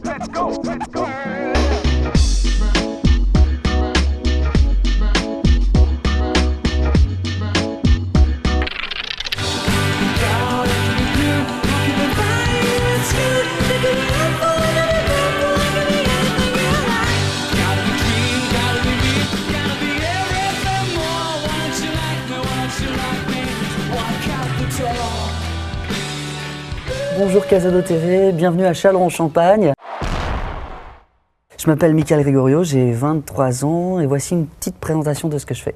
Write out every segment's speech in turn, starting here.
let's go, let's go. Bonjour Casado TV, bienvenue à Châlons-en-Champagne. Je m'appelle Michael Gregorio, j'ai 23 ans et voici une petite présentation de ce que je fais.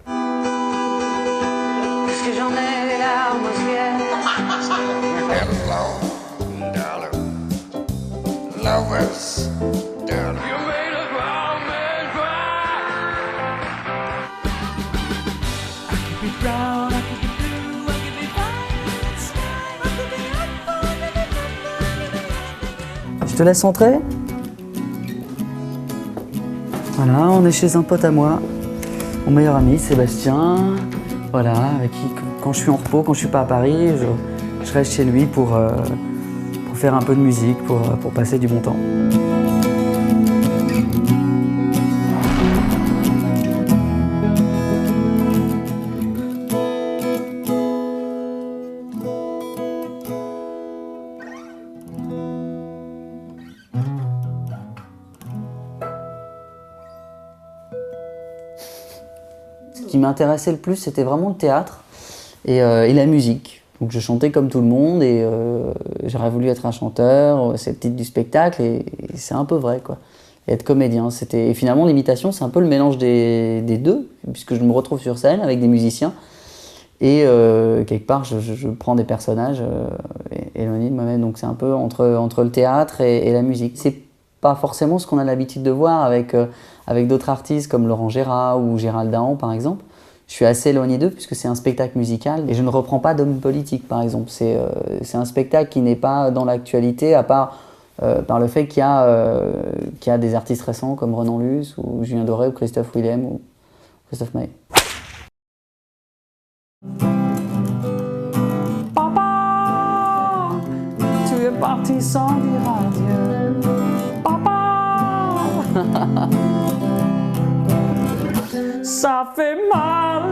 Est-ce que j'en ai les larmes aux yeux? Hello, darling. Lovers, darling. You made a grown man cry. I could be brown, I could be blue, I could be violet sky, I could be Je te laisse entrer. Voilà, on est chez un pote à moi, mon meilleur ami Sébastien. Voilà, avec qui quand je suis en repos, quand je suis pas à Paris, je reste chez lui pour faire un peu de musique, pour passer du bon temps. Ce qui m'intéressait le plus, c'était vraiment le théâtre et la musique. Donc je chantais comme tout le monde et j'aurais voulu être un chanteur, c'est le titre du spectacle et c'est un peu vrai quoi. Et être comédien, et finalement l'imitation c'est un peu le mélange des deux, puisque je me retrouve sur scène avec des musiciens et quelque part je prends des personnages éloignés de moi-même. Donc c'est un peu entre le théâtre et la musique. C'est pas forcément ce qu'on a l'habitude de voir avec d'autres artistes comme Laurent Gérard ou Gérald Dahan par exemple. Je suis assez éloigné d'eux puisque c'est un spectacle musical et je ne reprends pas d'hommes politiques par exemple. C'est un spectacle qui n'est pas dans l'actualité à part par le fait qu'il y a des artistes récents comme Renan Luce ou Julien Doré ou Christophe Willem ou Christophe Maé. Papa, tu es parti sans dire adieu. Papa, ça fait mal.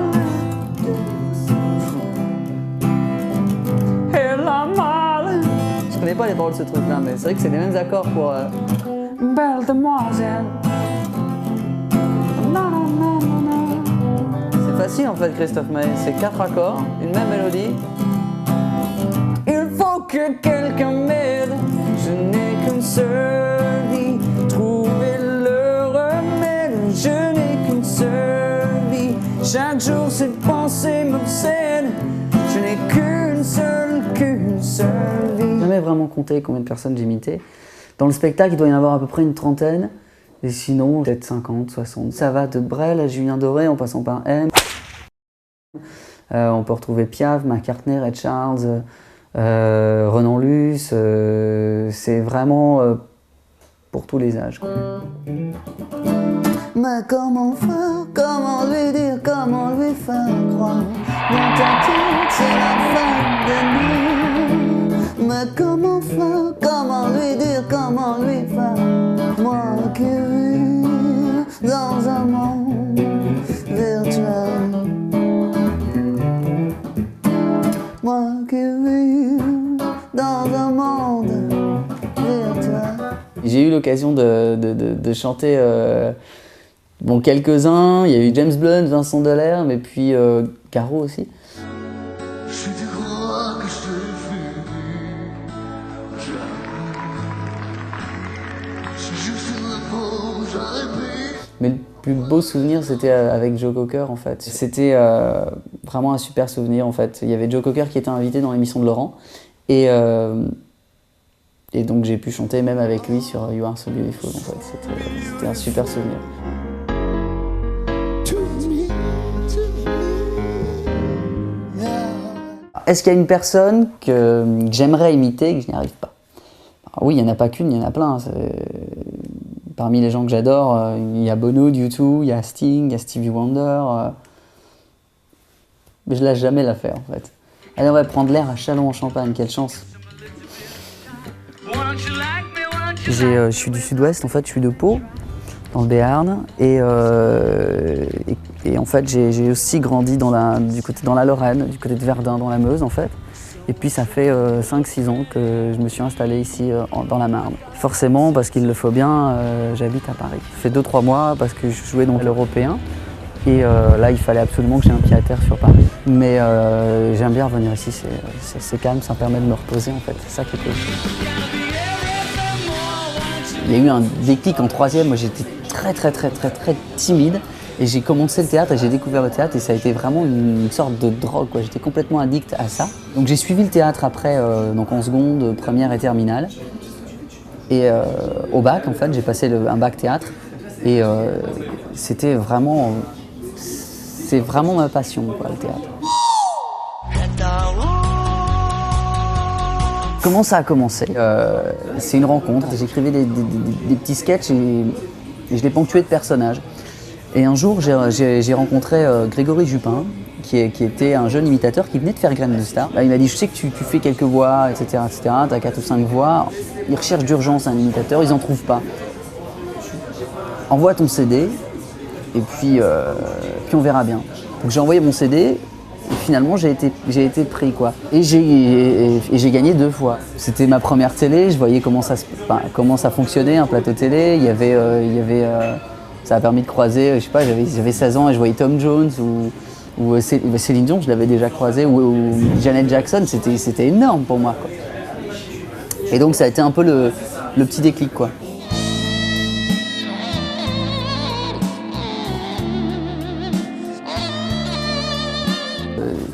Elle a mal. Je connais pas les paroles de ce truc là mais c'est vrai que c'est les mêmes accords pour... Belle demoiselle. Non, non, non, non, non. C'est facile en fait Christophe Maé, c'est 4 accords, une même mélodie. Il faut que quelqu'un m'aide. Je n'ai qu'une seule vie. Trouver le remède. Je n'ai qu'une seule vie. Chaque jour cette pensée m'obsède. Je n'ai qu'une seule vie. Jamais vraiment compté combien de personnes j'imitais. Dans le spectacle, il doit y en avoir à peu près une trentaine. Et sinon, peut-être 50, 60. Ça va de Brel à Julien Doré en passant par M. On peut retrouver Piaf, McCartney, Ray Charles, Renan Luce. C'est vraiment pour tous les âges. Mais comment faire, comment lui dire, comment lui faire croire? Dans ta tête, c'est la fin de nous. Mais comment faire, comment lui dire, comment lui faire? Moi qui vis dans un monde virtuel. Moi qui vis dans un monde virtuel. J'ai eu l'occasion de chanter bon, quelques-uns. Il y a eu James Blunt, Vincent Delerme et puis Caro aussi. Si tu crois que je t'ai vu, c'est juste une réponse, j'aurais pris. Mais le plus beau souvenir, c'était avec Joe Cocker en fait. C'était vraiment un super souvenir en fait. Il y avait Joe Cocker qui était invité dans l'émission de Laurent et donc j'ai pu chanter même avec lui sur You Are So Beautiful en fait. C'était un super souvenir. Est-ce qu'il y a une personne que j'aimerais imiter et que je n'y arrive pas? Alors oui, il n'y en a pas qu'une, il y en a plein. Parmi les gens que j'adore, il y a Bono, U2, il y a Sting, il y a Stevie Wonder. Mais je lâche jamais l'affaire en fait. Allez, on va prendre l'air à Châlons-en-Champagne, quelle chance! Won't you like me, won't Je suis du sud-ouest, en fait, je suis de Pau, dans le Béarn. Et en fait, j'ai aussi grandi dans la Lorraine, du côté de Verdun, dans la Meuse, en fait. Et puis ça fait 5-6 ans que je me suis installé ici dans la Marne. Forcément, parce qu'il le faut bien, j'habite à Paris. Ça fait 2-3 mois parce que je jouais dans l'Européen. Et là, il fallait absolument que j'ai un pied à terre sur Paris. Mais j'aime bien revenir ici, c'est calme, ça me permet de me reposer en fait. C'est ça qui est cool. Il y a eu un déclic en 3e, moi j'étais très timide. Et j'ai commencé le théâtre et j'ai découvert le théâtre et ça a été vraiment une sorte de drogue, quoi. J'étais complètement addict à ça. Donc j'ai suivi le théâtre après, donc en seconde, première et terminale. Et au bac, en fait, j'ai passé un bac théâtre. Et c'est vraiment ma passion, quoi, le théâtre. Comment ça a commencé? C'est une rencontre. J'écrivais des petits sketchs et je les ponctuais de personnages. Et un jour, j'ai rencontré Grégory Jupin, qui était un jeune imitateur qui venait de faire Graines de Star. Là, il m'a dit, je sais que tu fais quelques voix, etc., tu as 4 ou 5 voix. Ils recherchent d'urgence un imitateur, ils n'en trouvent pas. Envoie ton CD, et puis on verra bien. Donc j'ai envoyé mon CD, et finalement j'ai été pris, quoi. Et j'ai gagné 2 fois. C'était ma première télé, je voyais comment ça fonctionnait, un plateau télé. Il y avait ça a permis de croiser, je sais pas, j'avais 16 ans et je voyais Tom Jones ou Céline Dion, je l'avais déjà croisé, ou Janet Jackson, c'était énorme pour moi, quoi. Et donc ça a été un peu le petit déclic, quoi.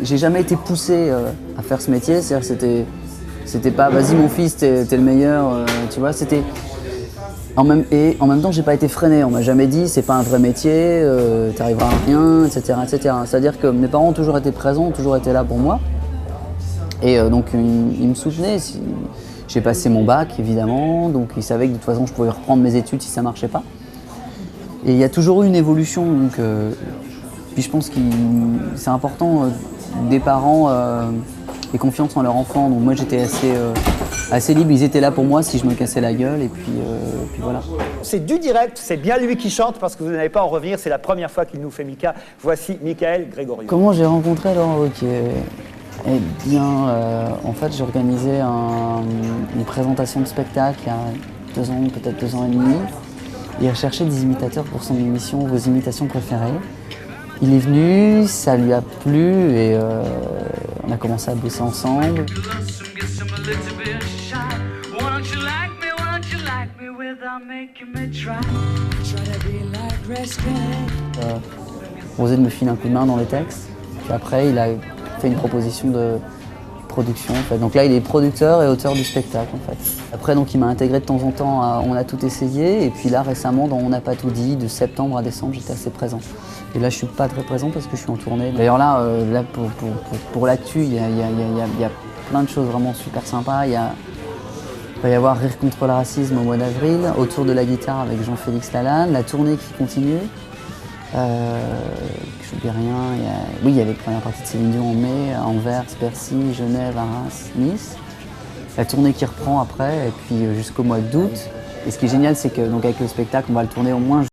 J'ai jamais été poussé à faire ce métier, c'est-à-dire que c'était pas vas-y mon fils, t'es le meilleur, tu vois, c'était... En même temps, j'ai pas été freiné. On m'a jamais dit c'est pas un vrai métier, t'arriveras à rien, etc., etc. C'est-à-dire que mes parents ont toujours été présents, ont toujours été là pour moi. Et donc ils me soutenaient. J'ai passé mon bac, évidemment, donc ils savaient que de toute façon je pouvais reprendre mes études si ça marchait pas. Et il y a toujours eu une évolution. Donc, puis je pense que c'est important des parents aient confiance en leur enfant. Donc moi j'étais assez libre, ils étaient là pour moi si je me cassais la gueule, et puis voilà. C'est du direct, c'est bien lui qui chante parce que vous n'allez pas en revenir, c'est la première fois qu'il nous fait Mika. Voici Michael Grégorio. Comment j'ai rencontré Laurent Wauquiez? Eh bien, en fait, j'ai organisé une présentation de spectacle il y a 2 ans, peut-être 2 ans et demi. Il recherchait des imitateurs pour son émission Vos imitations préférées. Il est venu, ça lui a plu et on a commencé à bosser ensemble. Osé de me filer un coup de main dans les textes. Puis après, il a fait une proposition de production, en fait. Donc là, il est producteur et auteur du spectacle, en fait. Après, donc, il m'a intégré de temps en temps à On a tout essayé. Et puis là, récemment, dans On n'a pas tout dit, de septembre à décembre, j'étais assez présent. Et là, je suis pas très présent parce que je suis en tournée. D'ailleurs, là pour l'actu, il y a plein de choses vraiment super sympas. Il va y avoir Rire contre le racisme au mois d'avril, Autour de la guitare avec Jean-Félix Lalanne, la tournée qui continue. Je n'oublie rien. Il y a les premières parties de Céline Dion en mai, à Anvers, Bercy, Genève, Arras, Nice. La tournée qui reprend après, et puis jusqu'au mois d'août. Et ce qui est génial, c'est que donc avec le spectacle, on va le tourner au moins